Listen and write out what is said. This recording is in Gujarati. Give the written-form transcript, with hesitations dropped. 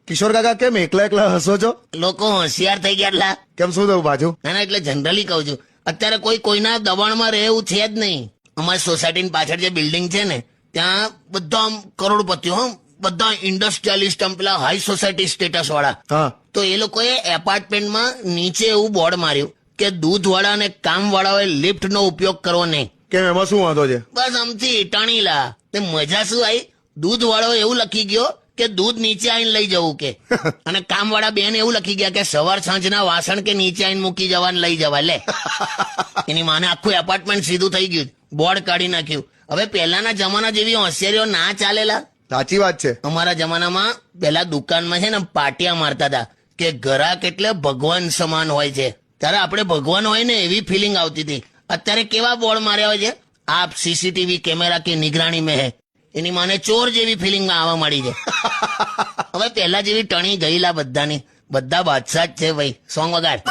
કિશોર કાકા કેમ એકલા એકલા હસો છો? લોકો હોશિયાર થઈ ગયા એટલા. કેમ શું થયું બાજુ? ના એટલે જનરલી કહું છું, અત્યારે કોઈ કોઈના દબાણમાં રહે એવું છે જ નહીં. અમારી સોસાયટીની પાછળ જે બિલ્ડિંગ છે ને ત્યાં બધા આમ કરોડપતિઓ, બધા ઇન્ડસ્ટ્રીયાલિસ્ટ, આમ પેલા હાઈ સોસાયટી સ્ટેટસ વાળા. હા, તો એ લોકોએ એપાર્ટમેન્ટમાં નીચે એવું બોર્ડ માર્યું કે દૂધવાળા અને કામવાળાઓએ લિફ્ટનો ઉપયોગ કરવો નહીં. કેમ એમાં શું વાંધો છે? બસ આમથી ટાણીલા. તે મજા શું આવી? દૂધવાળો એવું લખી ગયો કે દૂધ નીચે આવીને લઈ જવું કે, અને કામવાળા બેન એવું લખી ગયા કે સવાર સાંજના વાસણ કે નીચે આવીને મૂકી જવાને લઈ જવા. લે એની માને આખું એપાર્ટમેન્ટ સીધું થઈ ગયું, બોર્ડ કાઢી નાખ્યું. હવે પહેલાના જમાના જેવી હોશિયારીઓ ના ચાલેલા. સાચી વાત છે. અમારા જમાનામાં પેલા દુકાનમાં છે ને પાટિયા મારતા હતા કે ગ્રાહક એટલે ભગવાન સમાન હોય છે. ત્યારે આપણે ભગવાન હોય ને એવી ફિલિંગ આવતી હતી. અત્યારે કેવા બોર્ડ માર્યા હોય છે, આપ સીસીટીવી કેમેરા કે નિગરાણી में है. એની માને ચોર જેવી ફિલિંગ આવવા મળી છે. હવે પહેલા જેવી ટણી ગયેલા બધાની. બધા બાદશાહ જ છે ભાઈ. સોંગ વગાડ.